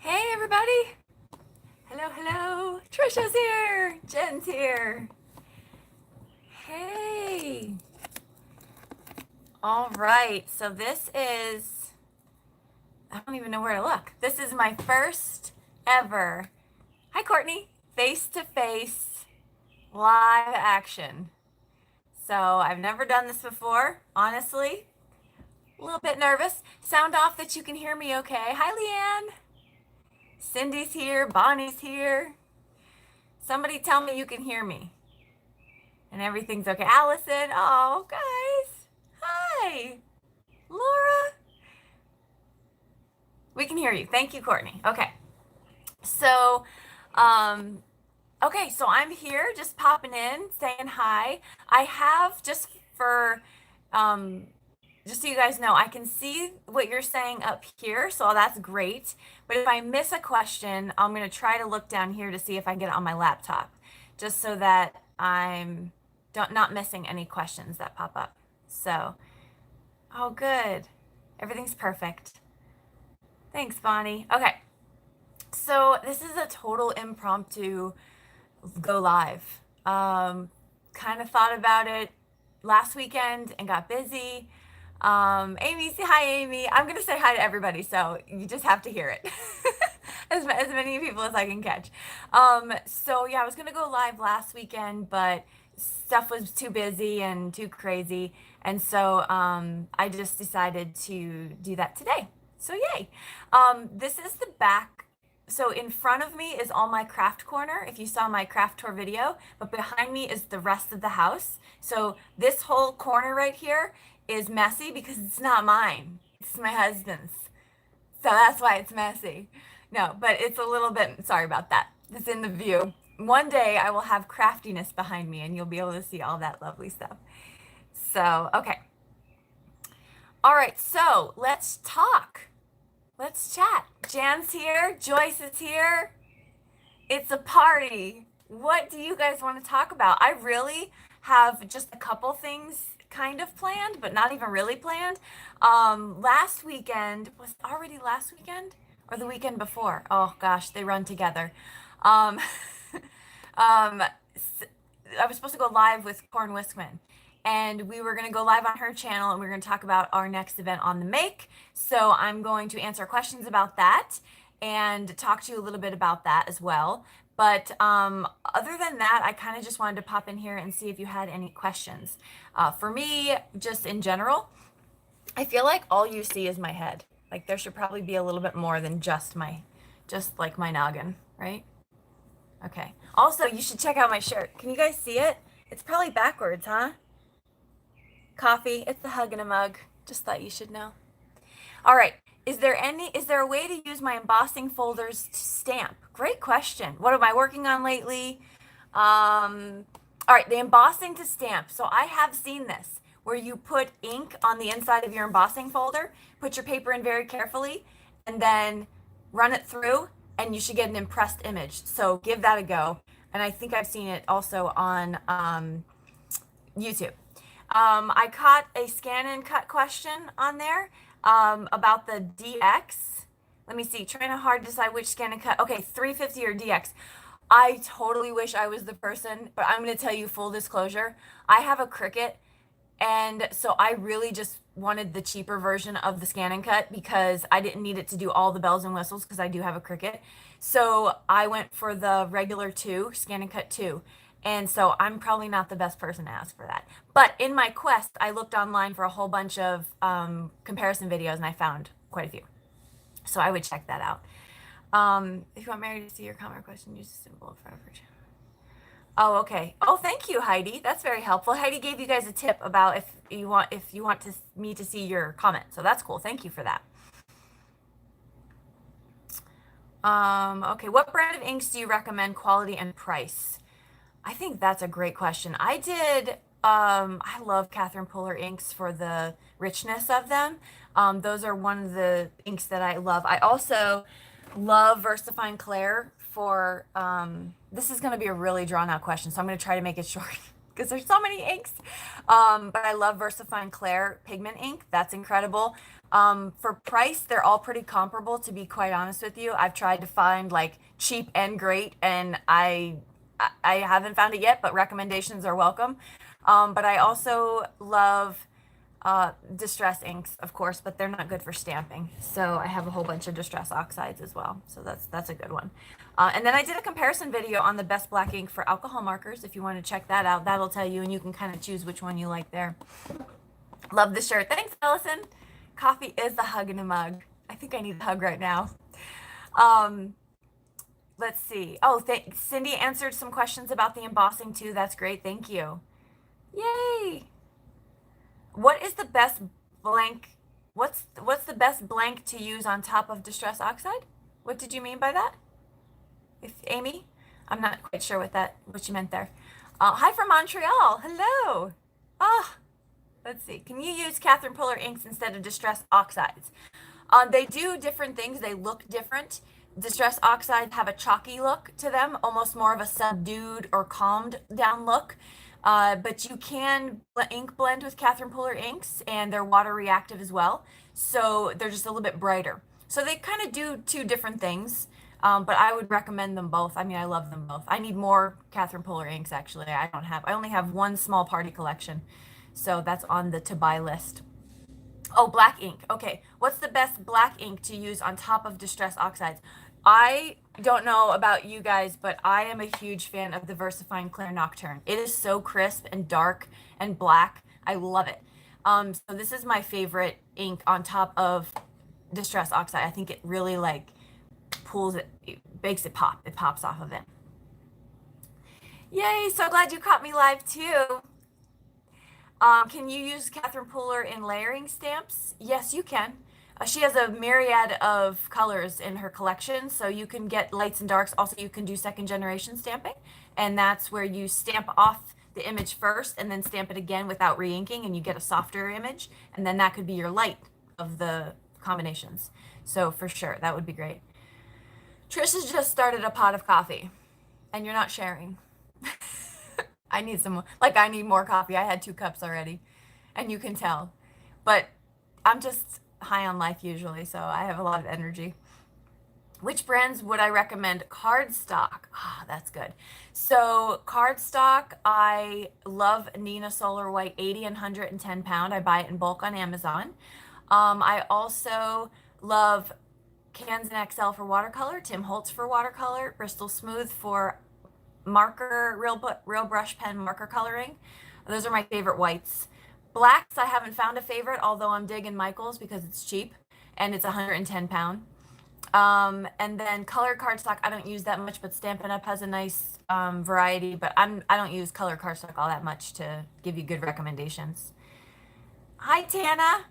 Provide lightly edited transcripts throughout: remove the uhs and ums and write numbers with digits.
Hey everybody! Hello, hello! Trisha's here! Jen's here! Hey! Alright, so this is, I don't even know where to look. This is my first ever, hi Courtney, face-to-face live action. So I've never done this before, honestly. A little bit nervous. Sound off that you can hear me okay. Hi Leanne! Cindy's here, Bonnie's here. Somebody tell me you can hear me. And everything's okay. Allison, oh, guys. Hi. Laura. We can hear you. Thank you, Courtney. Okay. So, okay, so I'm here just popping in, saying hi. I have just so you guys know, I can see what you're saying up here, so that's great. But if I miss a question, I'm going to try to look down here to see if I can get it on my laptop, just so that I'm not missing any questions that pop up. So, oh, good. Everything's perfect. Thanks, Bonnie. Okay, so this is a total impromptu go live. Kind of thought about it last weekend and got busy. Amy, say hi, Amy. I'm going to say hi to everybody, so you just have to hear it. as many people as I can catch. So yeah, I was going to go live last weekend, but stuff was too busy and too crazy. And so I just decided to do that today. So yay. This is the back. So in front of me is all my craft corner, if you saw my craft tour video, but behind me is the rest of the house. So this whole corner right here is messy because it's not mine. It's my husband's. So that's why it's messy. No, but it's a little bit, sorry about that. It's in the view. One day I will have craftiness behind me and you'll be able to see all that lovely stuff. So, okay. All right, so let's talk. Let's chat. Jan's here. Joyce is here. It's a party. What do you guys want to talk about? I really have just a couple things kind of planned, but not even really planned. Last weekend, was it already last weekend or the weekend before? Oh gosh, they run together. Um, I was supposed to go live with Corn Wiskman, and we were going to go live on her channel, and we were going to talk about our next event on the Make. So I'm going to answer questions about that and talk to you a little bit about that as well. But other than that, I kind of just wanted to pop in here and see if you had any questions. For me, just in general, I feel like all you see is my head. Like there should probably be a little bit more than just like my noggin, right? Okay. Also, you should check out my shirt. Can you guys see it? It's probably backwards, huh? Coffee, it's the hug in a mug. Just thought you should know. All right. Is there a way to use my embossing folders to stamp? Great question. What am I working on lately? All right, the embossing to stamp. So I have seen this where you put ink on the inside of your embossing folder, put your paper in very carefully, and then run it through, and you should get an impressed image. So give that a go. And I think I've seen it also on YouTube. I caught a scan and cut question on there about the DX. Let me see, trying to hard decide which scan and cut. Okay, 350 or DX. I totally wish I was the person, but I'm going to tell you full disclosure. I have a Cricut, and so I really just wanted the cheaper version of the scan and cut because I didn't need it to do all the bells and whistles because I do have a Cricut. So I went for the regular 2, scan and cut 2. And so I'm probably not the best person to ask for that. But in my quest, I looked online for a whole bunch of comparison videos, and I found quite a few. So I would check that out. If you want Mary to see your comment or question, use a symbol forever. Oh, okay. Oh, thank you, Heidi. That's very helpful. Heidi gave you guys a tip about if you want me to see your comment. So that's cool. Thank you for that. Okay. What brand of inks do you recommend, quality and price? I think that's a great question. I love Catherine Puller inks for the richness of them. Those are one of the inks that I love. I also love VersaFine Clair for, this is going to be a really drawn out question, so I'm going to try to make it short. because there's so many inks. But I love VersaFine Clair pigment ink. That's incredible. For price, they're all pretty comparable, to be quite honest with you. I've tried to find like cheap and great, and I haven't found it yet, but recommendations are welcome. But I also love distress inks, of course, but they're not good for stamping. So I have a whole bunch of distress oxides as well. So that's a good one. And then I did a comparison video on the best black ink for alcohol markers. If you want to check that out, that'll tell you, and you can kind of choose which one you like there. Love the shirt. Thanks, Allison. Coffee is a hug in a mug. I think I need a hug right now. Let's see. Oh, Cindy answered some questions about the embossing too. That's great. Thank you. Yay. What is the best blank? What's the best blank to use on top of distress oxide? What did you mean by that? If Amy, I'm not quite sure what you meant there. Hi from Montreal. Hello. Ah, let's see. Can you use Catherine Puller inks instead of distress oxides? They do different things. They look different. Distress oxides have a chalky look to them, almost more of a subdued or calmed down look. But you can ink blend with Catherine Puller inks, and they're water reactive as well. So they're just a little bit brighter. So they kind of do two different things. But I would recommend them both. I mean, I love them both. I need more Catherine Puller inks, actually. I only have one small party collection. So that's on the to buy list. Oh, black ink. Okay. What's the best black ink to use on top of distress oxides? I don't know about you guys, but I am a huge fan of the VersaFine Clair Nocturne. It is so crisp and dark and black. I love it. So this is my favorite ink on top of distress oxide. I think it really like pulls it, makes it pop. It pops off of it. Yay, so glad you caught me live too. Can you use Catherine Puller in layering stamps? Yes, you can. She has a myriad of colors in her collection, so you can get lights and darks. Also, you can do second generation stamping, and that's where you stamp off the image first and then stamp it again without re-inking, and you get a softer image, and then that could be your light of the combinations. So for sure, that would be great. Trish has just started a pot of coffee, and you're not sharing. I need some, like I need more coffee. I had 2 cups already, and you can tell. But I'm just high on life usually, so I have a lot of energy. Which brands would I recommend? Cardstock. Ah, that's good. So cardstock, I love Nina Solar White 80 and 110 pound. I buy it in bulk on Amazon. I also love Kansan XL for watercolor, Tim Holtz for watercolor, Bristol Smooth for marker, real brush pen marker coloring. Those are my favorite whites. Blacks, I haven't found a favorite, although I'm digging Michael's because it's cheap and it's 110 pound. And then colored cardstock, I don't use that much, but Stampin' Up has a nice variety, but I don't use colored cardstock all that much to give you good recommendations. Hi, Tana.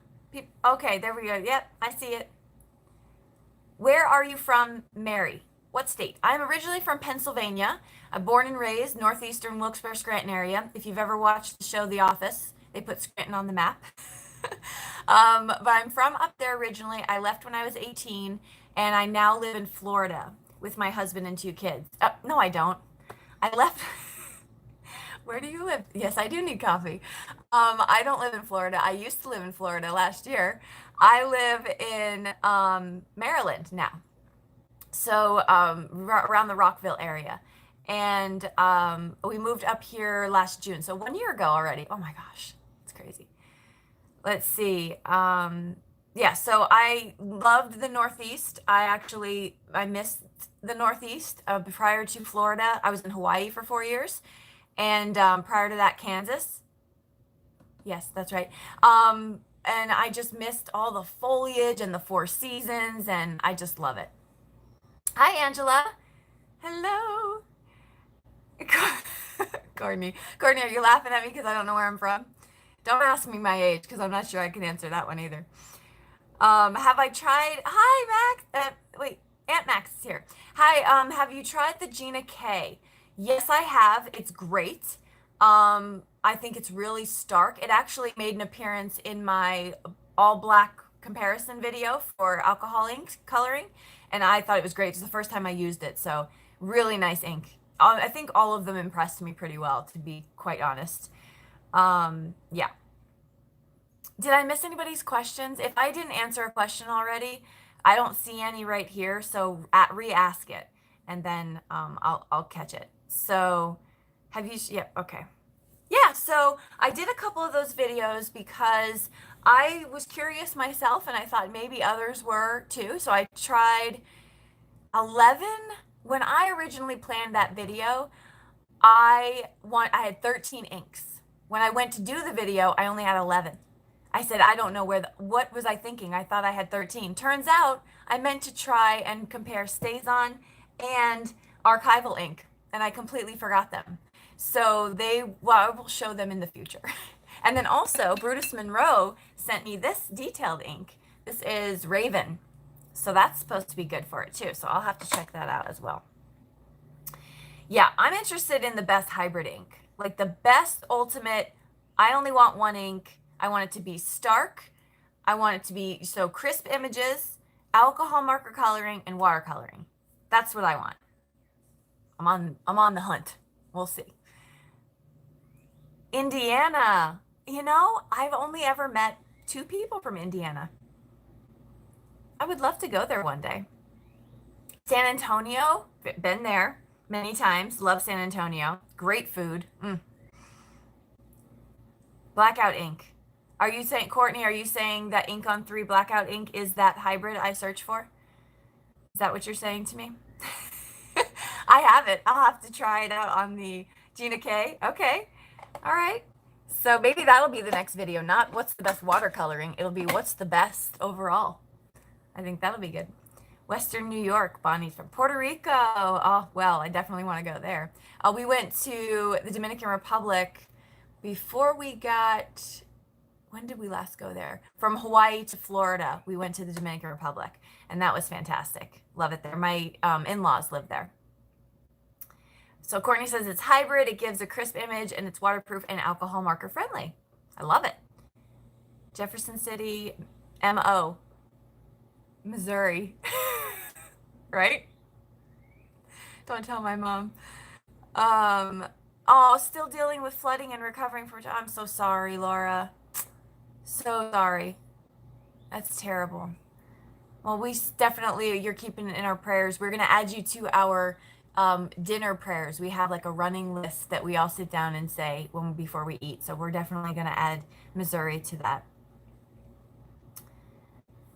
Okay, there we go. Yep, I see it. Where are you from, Mary? What state? I'm originally from Pennsylvania. I'm born and raised northeastern Wilkes-Barre, Scranton area. If you've ever watched the show The Office, they put Scranton on the map. But I'm from up there originally. I left when I was 18, and I now live in Florida with my husband and 2 kids. No, I don't. I left. Where do you live? Yes, I do need coffee. I don't live in Florida. I used to live in Florida last year. I live in Maryland now. So around the Rockville area. And we moved up here last June. So 1 year ago already. Oh my gosh, it's crazy. Let's see. Yeah, so I loved the Northeast. I missed the Northeast prior to Florida. I was in Hawaii for 4 years. And prior to that, Kansas. Yes, that's right. And I just missed all the foliage and the 4 seasons, and I just love it. Hi, Angela. Hello. Courtney, are you laughing at me because I don't know where I'm from? Don't ask me my age because I'm not sure I can answer that one either. Have I tried? Hi, Max. Wait, Aunt Max is here. Hi. Have you tried the Gina K? Yes, I have. It's great. I think it's really stark. It actually made an appearance in my all black comparison video for alcohol ink coloring, and I thought it was great. It's the first time I used it, so really nice ink. I think all of them impressed me pretty well, to be quite honest. Yeah. Did I miss anybody's questions? If I didn't answer a question already, I don't see any right here, so re-ask it, and then I'll catch it. So, have you? Yeah, okay. Yeah, so I did a couple of those videos because I was curious myself, and I thought maybe others were too. So I tried 11. When I originally planned that video, I had 13 inks. When I went to do the video, I only had 11. I said, I don't know what was I thinking? I thought I had 13. Turns out I meant to try and compare StazOn and archival ink, and I completely forgot them. So well, I will show them in the future. And then also, Brutus Monroe sent me this detailed ink. This is Raven. So that's supposed to be good for it too. So I'll have to check that out as well. Yeah, I'm interested in the best hybrid ink. Like the best ultimate, I only want one ink. I want it to be stark. I want it to be so crisp images, alcohol marker coloring, and watercoloring. That's what I want. I'm on the hunt. We'll see. Indiana. You know, I've only ever met 2 people from Indiana. I would love to go there one day. San Antonio, been there many times. Love San Antonio. Great food. Blackout ink. Are you saying, Courtney, are you saying that ink on 3 blackout ink is that hybrid I search for? Is that what you're saying to me? I have it. I'll have to try it out on the Gina K. Okay. All right. So maybe that'll be the next video. Not what's the best watercoloring. It'll be what's the best overall. I think that'll be good. Western New York. Bonnie's from Puerto Rico. Oh, well, I definitely want to go there. We went to the Dominican Republic before we got, when did we last go there? From Hawaii to Florida, we went to the Dominican Republic, and that was fantastic. Love it there. My in-laws live there. So Courtney says it's hybrid, it gives a crisp image, and it's waterproof and alcohol marker friendly. I love it. Jefferson City, MO, Missouri. Right? Don't tell my mom. Oh, still dealing with flooding and recovering from, I'm so sorry, Laura. So sorry. That's terrible. Well, we definitely, you're keeping it in our prayers. We're going to add you to our dinner prayers. We have like a running list that we all sit down and say before we eat. So we're definitely going to add Missouri to that.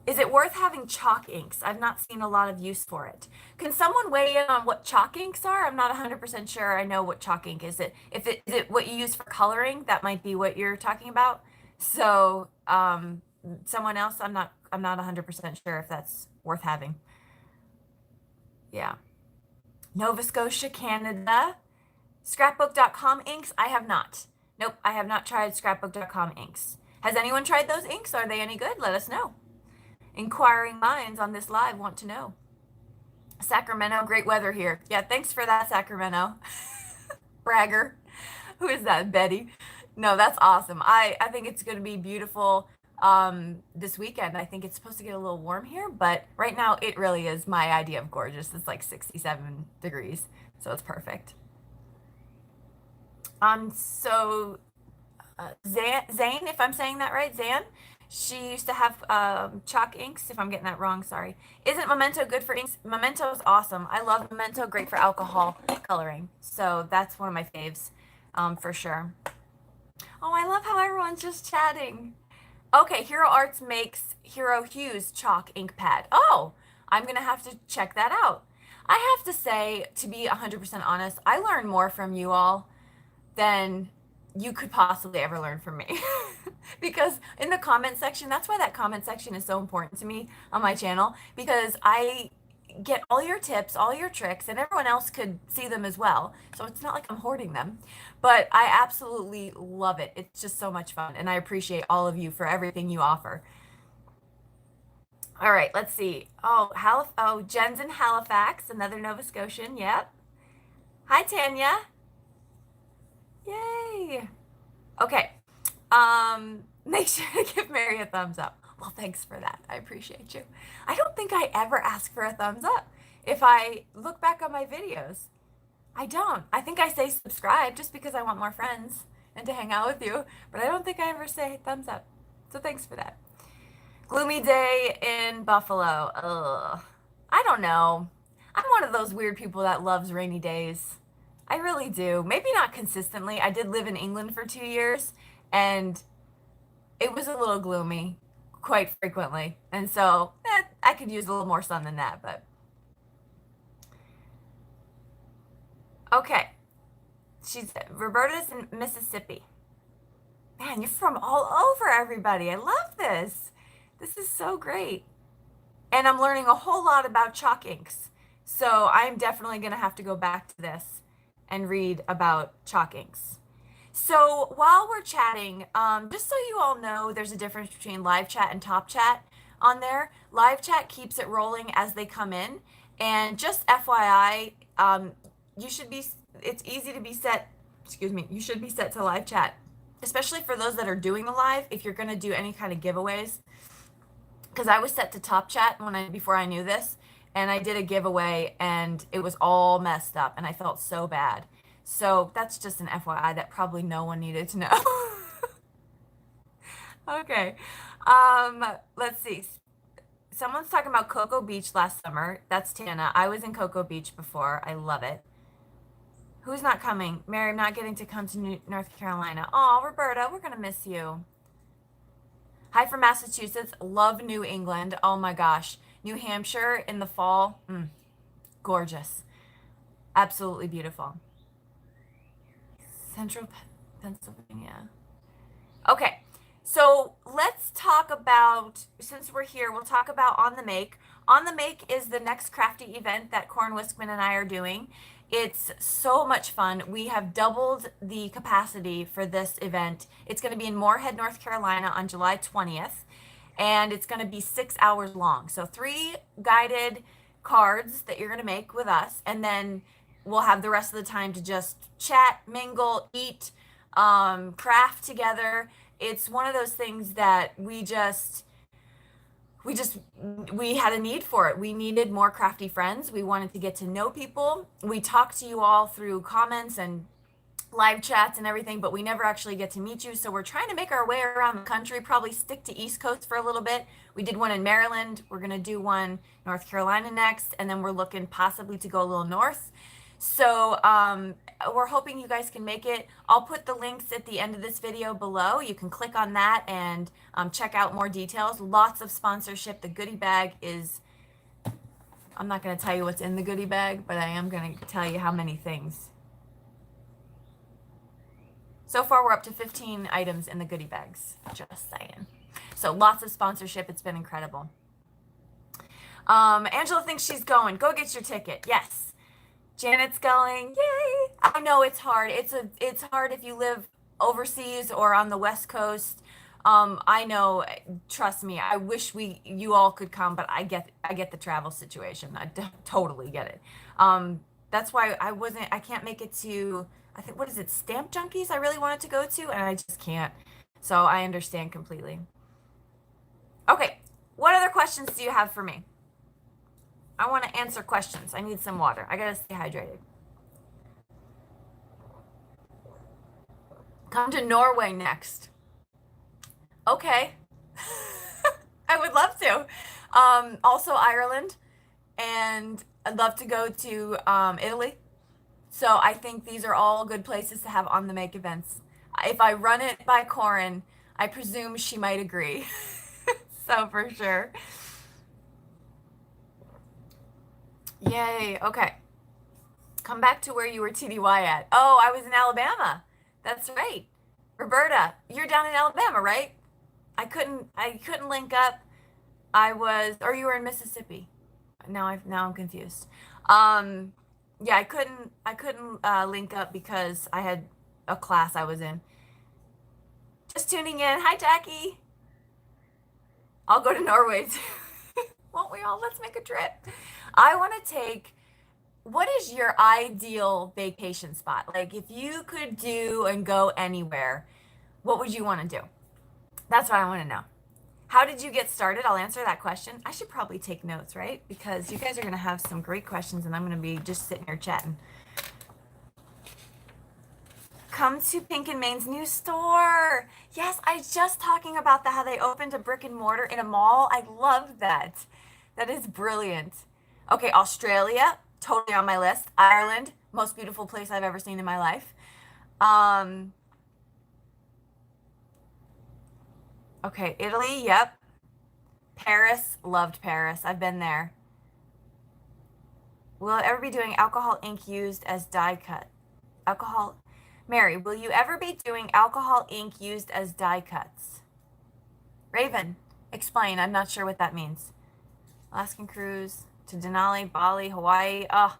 Is it worth having chalk inks? I've not seen a lot of use for it. Can someone weigh in on what chalk inks are? I'm not 100% sure I know what chalk ink is. Is it what you use for coloring? That might be what you're talking about. So someone else, I'm not 100% sure if that's worth having. Yeah. Nova Scotia, Canada. Scrapbook.com inks? I have not. Nope, I have not tried scrapbook.com inks. Has anyone tried those inks? Are they any good? Let us know. Inquiring minds on this live want to know. Sacramento, great weather here. Yeah, thanks for that, Sacramento. Bragger. Who is that? Betty. No, that's awesome. I think it's going to be beautiful this weekend. I think it's supposed to get a little warm here, but right now it really is my idea of gorgeous. It's like 67 degrees, so it's perfect. So Zane, if I'm saying that right, Zan, she used to have chalk inks, if I'm getting that wrong, sorry. Isn't Memento good for inks? Memento is awesome. I love Memento, great for alcohol coloring. So that's one of my faves, for sure. Oh, I love how everyone's just chatting. Okay, Hero Arts makes Hero Hues chalk ink pad. Oh, I'm going to have to check that out. I have to say, to be 100% honest, I learn more from you all than you could possibly ever learn from me. Because in the comment section, that's why that comment section is so important to me on my channel, because I get all your tips, all your tricks, and everyone else could see them as well. So it's not like I'm hoarding them, but I absolutely love it. It's just so much fun, and I appreciate all of you for everything you offer. All right, let's see. Oh, Jen's in Halifax, another Nova Scotian. Yep. Hi, Tanya. Yay. Okay. Make sure to give Mary a thumbs up. Well, thanks for that. I appreciate you. I don't think I ever ask for a thumbs up if I look back on my videos. I don't. I think I say subscribe just because I want more friends and to hang out with you, but I don't think I ever say thumbs up. So thanks for that. Gloomy day in Buffalo. Ugh. I don't know. I'm one of those weird people that loves rainy days. I really do. Maybe not consistently. I did live in England for 2 years, and it was a little gloomy quite frequently. And so I could use a little more sun than that, but okay. Roberta's in Mississippi. Man, you're from all over, everybody. I love this. This is so great. And I'm learning a whole lot about chalk inks. So I'm definitely going to have to go back to this and read about chalk inks. So while we're chatting, just so you all know, there's a difference between live chat and top chat on there. Live chat keeps it rolling as they come in. And just FYI, you should be, it's easy to be set, excuse me, you should be set to live chat, especially for those that are doing the live, if you're going to do any kind of giveaways. Because I was set to top chat before I knew this, and I did a giveaway and it was all messed up and I felt so bad. So that's just an FYI that probably no one needed to know. Okay. Let's see. Someone's talking about Cocoa Beach last summer. That's Tana. I was in Cocoa Beach before. I love it. Who's not coming? Mary, I'm not getting to come to North Carolina. Oh, Roberta, we're going to miss you. Hi from Massachusetts. Love New England. Oh my gosh. New Hampshire in the fall. Gorgeous. Absolutely beautiful. Central Pennsylvania. Okay. So let's talk about, since we're here, we'll talk about On the Make. On the Make is the next crafty event that Corin Wiskman and I are doing. It's so much fun. We have doubled the capacity for this event. It's going to be in Moorhead, North Carolina on July 20th, and it's going to be 6 hours long. So 3 guided cards that you're going to make with us, and then we'll have the rest of the time to just chat, mingle, eat, craft together. It's one of those things that we had a need for it. We needed more crafty friends. We wanted to get to know people. We talked to you all through comments and live chats and everything, but we never actually get to meet you. So we're trying to make our way around the country, probably stick to East Coast for a little bit. We did one in Maryland. We're going to do one North Carolina next, and then we're looking possibly to go a little north. So we're hoping you guys can make it. I'll put the links at the end of this video below. You can click on that and check out more details. Lots of sponsorship. The goodie bag is, I'm not going to tell you what's in the goodie bag, but I am going to tell you how many things. So far, we're up to 15 items in the goodie bags, just saying. So lots of sponsorship. It's been incredible. Angela thinks she's going. Go get your ticket. Yes. Janet's going. Yay. I know it's hard. It's hard if you live overseas or on the West Coast. I know, trust me, I wish you all could come, but I get the travel situation. I totally get it. That's why I can't make it to, I think, what is it, Stamp Junkies I really wanted to go to, and I just can't. So I understand completely. Okay, what other questions do you have for me? I want to answer questions. I need some water. I gotta stay hydrated. Come to Norway next. Okay. I would love to. Also Ireland, and I'd love to go to Italy. So I think these are all good places to have On the Make events. If I run it by Corin, I presume she might agree. So for sure. Yay. Okay. Come back to where you were TDY at. Oh, I was in Alabama. That's right. Roberta, you're down in Alabama, right? I couldn't link up. Or you were in Mississippi. Now I'm confused. Yeah, I couldn't link up because I had a class I was in. Just tuning in. Hi, Jackie. I'll go to Norway too. Won't we all? Let's make a trip. I want to take, what is your ideal vacation spot? Like if you could do and go anywhere, what would you want to do? That's what I want to know. How did you get started? I'll answer that question. I should probably take notes, right? Because you guys are going to have some great questions and I'm going to be just sitting here chatting. Come to Pink and Main's new store. Yes, I was just talking about that, how they opened a brick and mortar in a mall. I love that. That is brilliant. Okay, Australia, totally on my list. Ireland, most beautiful place I've ever seen in my life. Okay, Italy, yep. Paris, loved Paris. I've been there. Will it ever be doing alcohol ink used as die cut? Alcohol. Mary, will you ever be doing alcohol ink used as die cuts? Raven, explain. I'm not sure what that means. Alaskan cruise to Denali, Bali, Hawaii. Oh,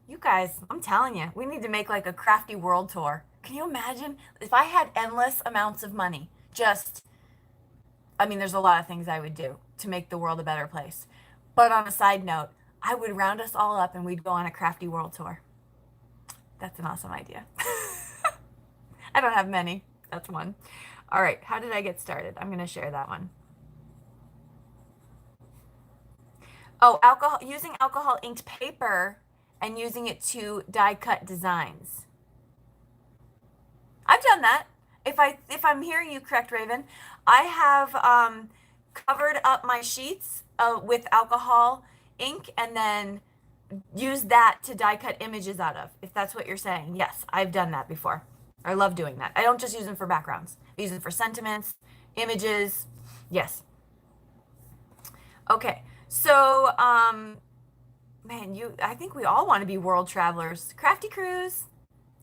you guys, I'm telling you, we need to make like a crafty world tour. Can you imagine if I had endless amounts of money? I mean, there's a lot of things I would do to make the world a better place. But on a side note, I would round us all up and we'd go on a crafty world tour. That's an awesome idea. I don't have many. That's one. All right, how did I get started? I'm going to share that one. Oh, using alcohol inked paper and using it to die cut designs. I've done that. If I'm hearing you correct, Raven, I have covered up my sheets with alcohol ink and then use that to die cut images out of, if that's what you're saying. Yes, I've done that before. I love doing that. I don't just use them for backgrounds. I use them for sentiments, images. Yes. Okay. So, man, I think we all want to be world travelers. Crafty cruise.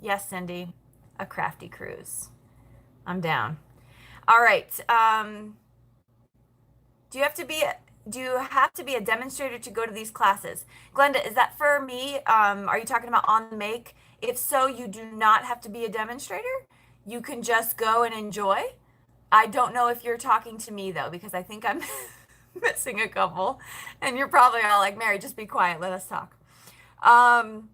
Yes, Cindy, a crafty cruise. I'm down. All right. Do you have to be a demonstrator to go to these classes? Glenda, is that for me? Are you talking about on the make? If so, you do not have to be a demonstrator. You can just go and enjoy. I don't know if you're talking to me though, because I think I'm missing a couple. And you're probably all like, Mary, just be quiet. Let us talk. I'm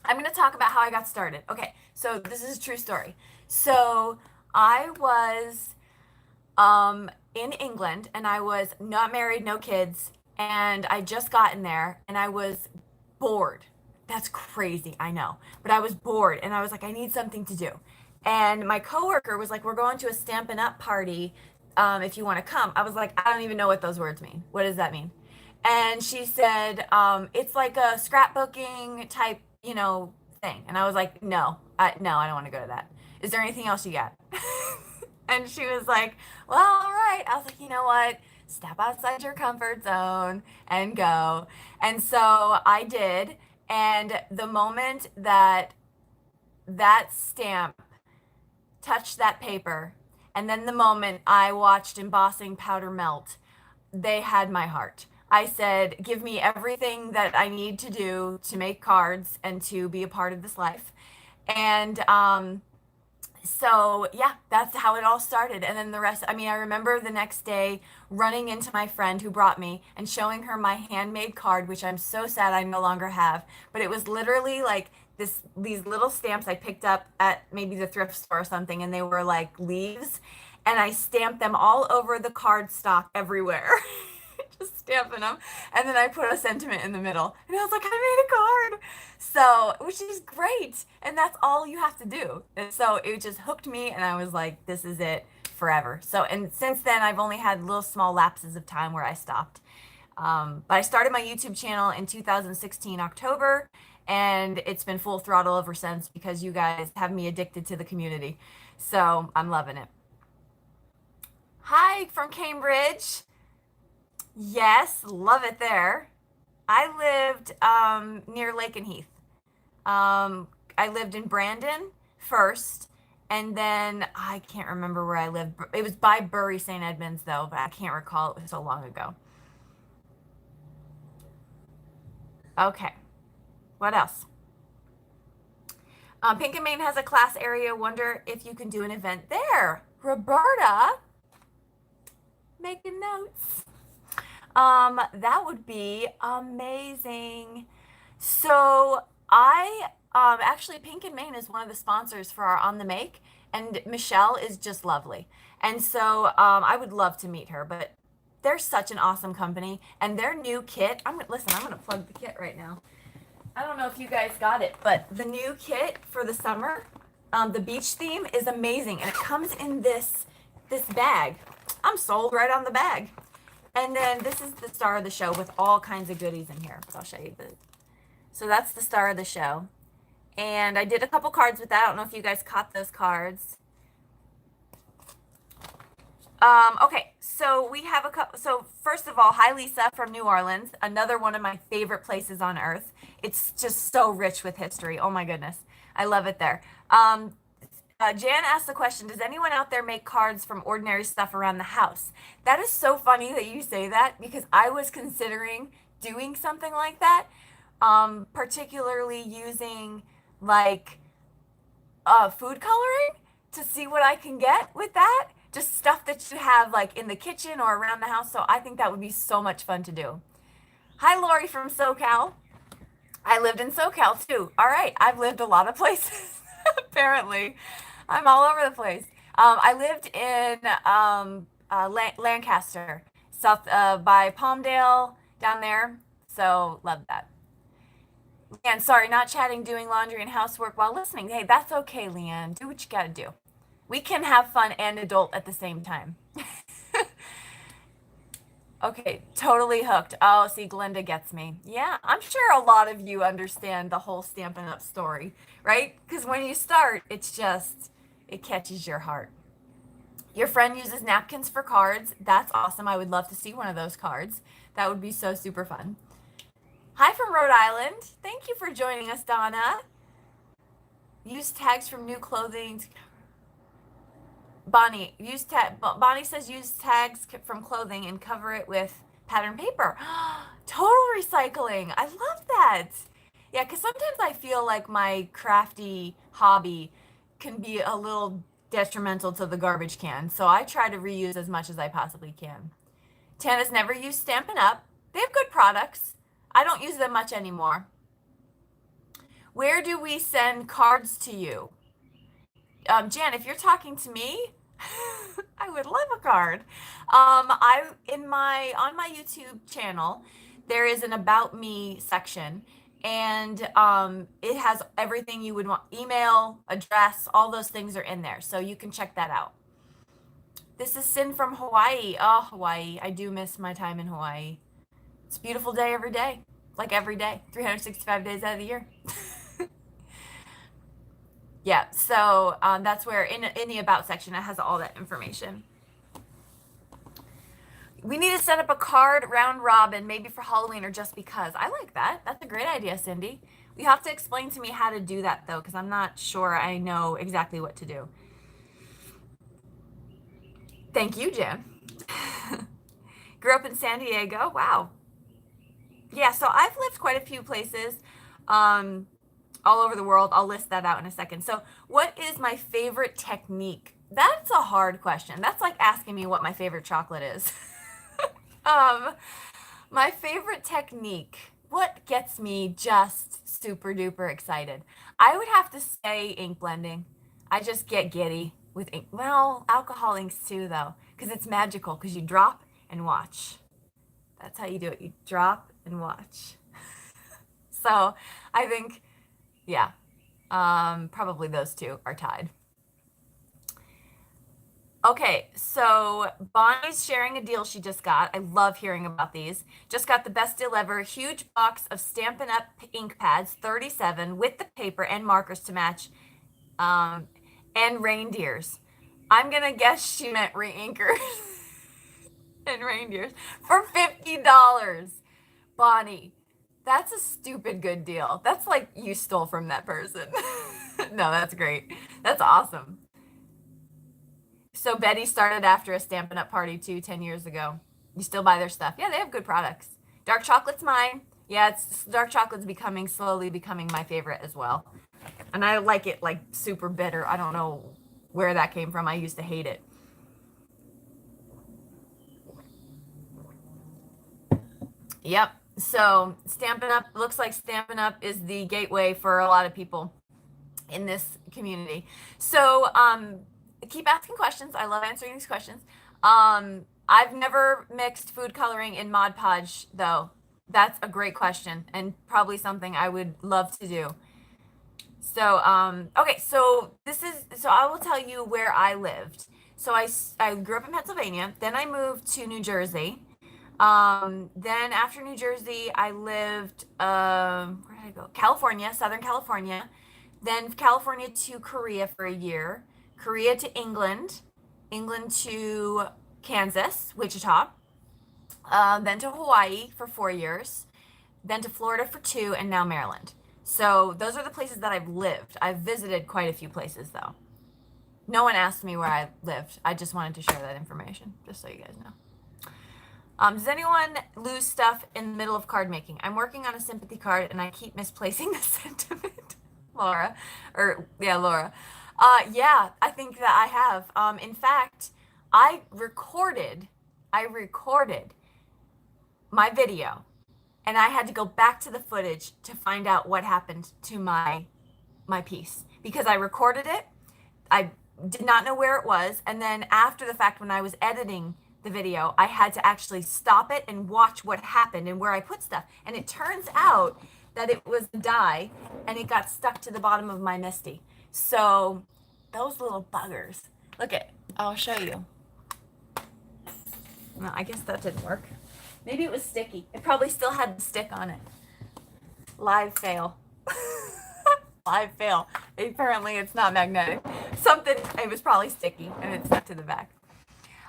going to talk about how I got started. Okay, so this is a true story. So I was in England and I was not married, no kids, and I just gotten there and I was bored. That's crazy, I know. But I was bored and I was like, I need something to do. And my coworker was like, we're going to a Stampin' Up party if you want to come. I was like, I don't even know what those words mean. What does that mean? And she said, it's like a scrapbooking type, thing. And I was like, no, I don't want to go to that. Is there anything else you got? And she was like, well, all right. I was like, you know what? Step outside your comfort zone and go. And so I did. And the moment that stamp touched that paper, and then the moment I watched embossing powder melt, they had my heart. I said, give me everything that I need to do to make cards and to be a part of this life. And so yeah, that's how it all started. And then the rest, I mean, I remember the next day running into my friend who brought me and showing her my handmade card, which I'm so sad I no longer have. But it was literally like these little stamps I picked up at maybe the thrift store or something, and they were like leaves. And I stamped them all over the card stock everywhere. Just stamping them. And then I put a sentiment in the middle. And I was like, I made a card. So, which is great. And that's all you have to do. And so it just hooked me and I was like, this is it forever. So, and since then I've only had little small lapses of time where I stopped. But I started my YouTube channel in 2016, October, and it's been full throttle ever since because you guys have me addicted to the community. So I'm loving it. Hi from Cambridge. Yes, love it there. I lived near Lake and Heath. I lived in Brandon first, and then I can't remember where I lived. It was by Bury St. Edmunds, though, but I can't recall. It was so long ago. Okay, what else? Pink and Main has a class area. Wonder if you can do an event there. Roberta, making notes. That would be amazing. So I actually Pink and Main is one of the sponsors for our On the Make, and Michelle is just lovely. And so I would love to meet her, but they're such an awesome company, and their new kit, listen, I'm gonna plug the kit right now. I don't know if you guys got it, but the new kit for the summer, the beach theme is amazing, and it comes in this bag. I'm sold right on the bag. And then this is the star of the show with all kinds of goodies in here. So I'll show you the. So that's the star of the show, and I did a couple cards with that. I don't know if you guys caught those cards. Okay, so we have a couple. So first of all, hi Lisa from New Orleans, another one of my favorite places on earth. It's just so rich with history. Oh my goodness, I love it there. Jan asked the question, does anyone out there make cards from ordinary stuff around the house? That is so funny that you say that because I was considering doing something like that, particularly using like food coloring to see what I can get with that. Just stuff that you have like in the kitchen or around the house. So I think that would be so much fun to do. Hi, Lori from SoCal. I lived in SoCal too. All right, I've lived a lot of places. Apparently, I'm all over the place. I lived in Lancaster, south by Palmdale, down there. So love that. And sorry, not chatting, doing laundry and housework while listening. Hey, that's okay, Leanne. Do what you gotta do. We can have fun and adult at the same time. Okay, totally hooked. Oh, see, Glenda gets me. Yeah, I'm sure a lot of you understand the whole Stampin' Up story, right? Because when you start, it's just, it catches your heart. Your friend uses napkins for cards. That's awesome. I would love to see one of those cards. That would be so super fun. Hi from Rhode Island. Thank you for joining us, Donna. Use tags from new clothing. Bonnie says use tags from clothing and cover it with pattern paper. Total recycling. I love that. Yeah, because sometimes I feel like my crafty hobby can be a little detrimental to the garbage can. So I try to reuse as much as I possibly can. Tana's never used Stampin' Up. They have good products. I don't use them much anymore. Where do we send cards to you? Jan, if you're talking to me, I would love a card. On my YouTube channel, there is an About Me section, and it has everything you would want: email, address, all those things are in there, so you can check that out. This is Sin from Hawaii. Oh, Hawaii! I do miss my time in Hawaii. It's a beautiful day every day, like every day, 365 days out of the year. Yeah, so that's where in the About section, it has all that information. We need to set up a card round robin, maybe for Halloween or just because. I like that. That's a great idea, Cindy. You have to explain to me how to do that, though, because I'm not sure I know exactly what to do. Thank you, Jan. Grew up in San Diego. Wow. Yeah, so I've lived quite a few places. All over the world. I'll list that out in a second. So what is my favorite technique? That's a hard question. That's like asking me what my favorite chocolate is. My favorite technique, what gets me just super duper excited? I would have to say ink blending. I just get giddy with ink. Well, alcohol inks too though, because it's magical because you drop and watch. That's how you do it. You drop and watch. So I think, yeah, probably those two are tied. Okay, so Bonnie's sharing a deal she just got. I love hearing about these. Just got the best deal ever. Huge box of Stampin' Up! Ink pads, 37, with the paper and markers to match, and reindeers. I'm gonna guess she meant re-inkers and reindeers for $50. Bonnie, that's a stupid good deal. That's like you stole from that person. No, that's great. That's awesome. So Betty started after a Stampin' Up! Party too 10 years ago. You still buy their stuff. Yeah, they have good products. Dark chocolate's mine. Yeah, dark chocolate's slowly becoming my favorite as well. And I like it like super bitter. I don't know where that came from. I used to hate it. Yep. So Stampin' Up! Looks like Stampin' Up! Is the gateway for a lot of people in this community. So keep asking questions. I love answering these questions. I've never mixed food coloring in Mod Podge though. That's a great question and probably something I would love to do. So, okay, so I will tell you where I lived. So I grew up in Pennsylvania, then I moved to New Jersey. Then after New Jersey, I lived, where did I go? California, Southern California. Then California to Korea for a year, Korea to England, England to Kansas, Wichita, then to Hawaii for 4 years, then to Florida for 2, and now Maryland. So those are the places that I've lived. I've visited quite a few places though. No one asked me where I lived. I just wanted to share that information, just so you guys know. Does anyone lose stuff in the middle of card making? I'm working on a sympathy card and I keep misplacing the sentiment. Laura, Laura. Yeah, I think that I have. In fact, I recorded my video and I had to go back to the footage to find out what happened to my piece because I recorded it. I did not know where it was, and then after the fact when I was editing the video, I had to actually stop it and watch what happened and where I put stuff. And it turns out that it was a die and it got stuck to the bottom of my Misty. So those little buggers. Look at, I'll show you. No, I guess that didn't work. Maybe it was sticky. It probably still had the stick on it. Live fail. Live fail. Apparently it's not magnetic. Something, it was probably sticky and it stuck to the back.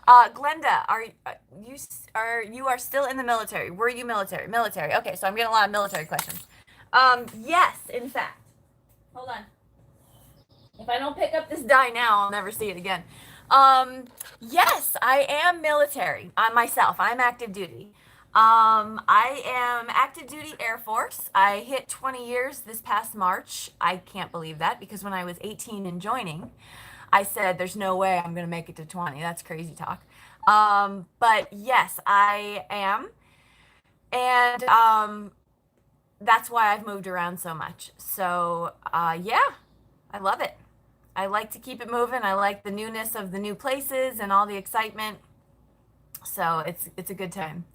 Glenda, you are still in the military? Were you military? Military. Okay, so I'm getting a lot of military questions. Yes, in fact. Hold on. If I don't pick up this die now, I'll never see it again. Yes, I am military. Myself. I'm active duty. I am active duty Air Force. I hit 20 years this past March. I can't believe that because when I was 18 and joining, I said, there's no way I'm going to make it to 20. That's crazy talk. But yes, I am. And that's why I've moved around so much. So yeah, I love it. I like to keep it moving. I like the newness of the new places and all the excitement. So it's a good time.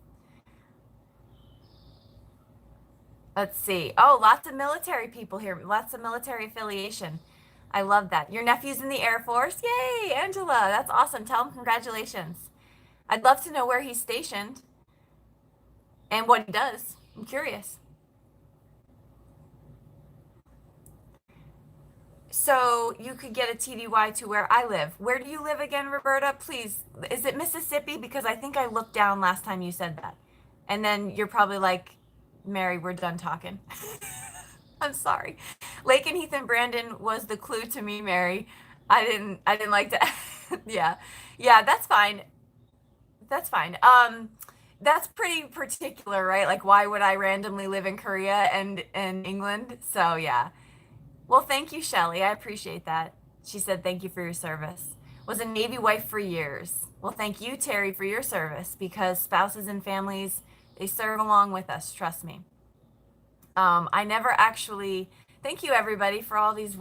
Let's see. Oh, lots of military people here. Lots of military affiliation. I love that. Your nephew's in the Air Force. Yay, Angela. That's awesome. Tell him congratulations. I'd love to know where he's stationed and what he does. I'm curious. So you could get a TDY to where I live. Where do you live again, Roberta? Please. Is it Mississippi? Because I think I looked down last time you said that. And then you're probably like, Mary, we're done talking. I'm sorry. Lake and Heath and Brandon was the clue to me, Mary. I didn't like to. Yeah. Yeah, that's fine. That's fine. That's pretty particular, right? Like, why would I randomly live in Korea and in England? So, yeah. Well, thank you, Shelly. I appreciate that. She said, thank you for your service. Was a Navy wife for years. Well, thank you, Terry, for your service because spouses and families, they serve along with us. Trust me. I never actually, thank you everybody for all these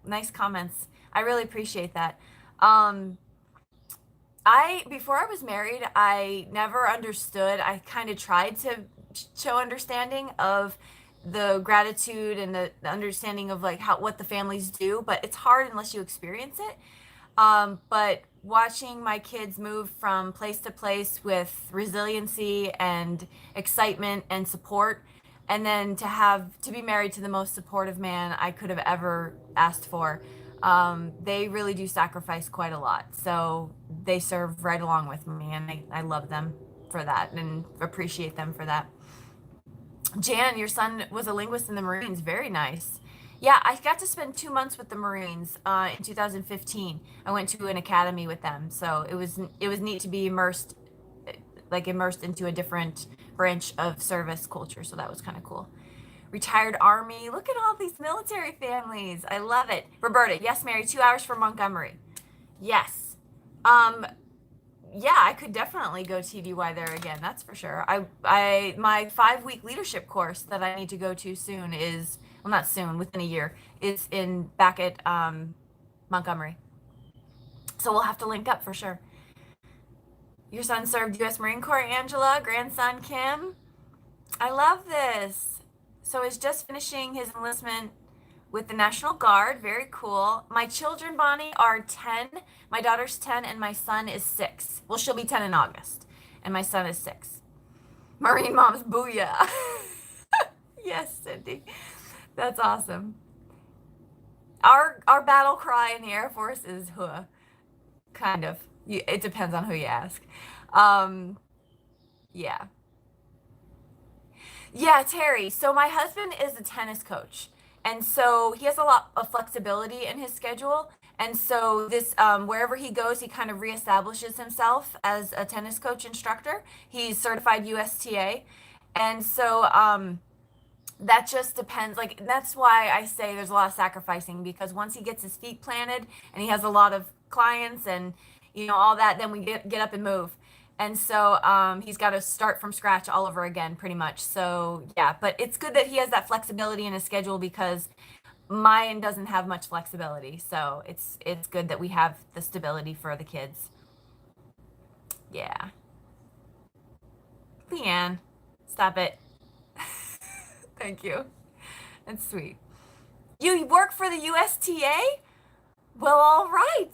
nice comments. I really appreciate that. Before I was married, I never understood. I kind of tried to show understanding of the gratitude and the understanding of like what the families do, but it's hard unless you experience it. But watching my kids move from place to place with resiliency and excitement and support, and then to be married to the most supportive man I could have ever asked for. They really do sacrifice quite a lot. So they serve right along with me, and I love them for that and appreciate them for that. Jan, your son was a linguist in the Marines. Very nice. Yeah, I got to spend 2 months with the Marines in 2015. I went to an academy with them, so it was neat to be immersed into a different branch of service culture. So that was kind of cool. Retired Army. Look at all these military families. I love it. Roberta, yes, Mary. 2 hours from Montgomery. Yes. Yeah, I could definitely go TDY there again. That's for sure. My 5-week leadership course that I need to go to soon is, well, not soon, within a year, is back at Montgomery. So we'll have to link up for sure. Your son served U.S. Marine Corps, Angela. Grandson, Kim. I love this. So he's just finishing his enlistment with the National Guard. Very cool. My children, Bonnie, are 10. My daughter's 10 and my son is 6. Well, she'll be 10 in August. And my son is 6. Marine moms, booyah. Yes, Cindy. That's awesome. Our battle cry in the Air Force is huh. Kind of. It depends on who you ask. Um, yeah. Yeah, Terry. So my husband is a tennis coach, and so he has a lot of flexibility in his schedule. And so this, wherever he goes, he kind of reestablishes himself as a tennis coach instructor. He's certified USTA, and so that just depends. Like that's why I say there's a lot of sacrificing because once he gets his feet planted and he has a lot of clients and all that, then we get up and move. And so he's got to start from scratch all over again, pretty much. So yeah, but it's good that he has that flexibility in his schedule because mine doesn't have much flexibility. So it's good that we have the stability for the kids. Yeah, Leanne, stop it. Thank you. That's sweet. You work for the USTA? Well, all right.